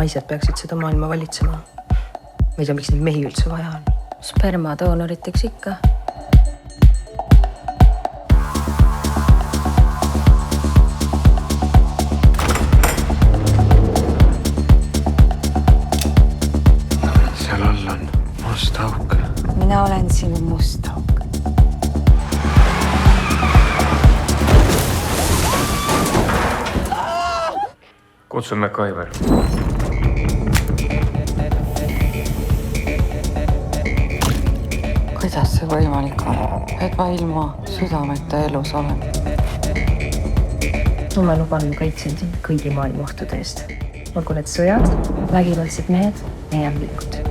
naised peaksid seda maailma valitsema. Ma ei tea, miks neid mehi üldse vaja on. Spermadoonoriteks ikka. Seal all on must auk. Mina olen sinu must auk. Kutsume Kaiver. Kuidas see võimalik on, et ma ilma südameta elus olen? No ma luban, ma kaitsen sind kõigi maailma ohtude eest. Olgu need sõjad, vägivaldsed mehed ja jämlikud.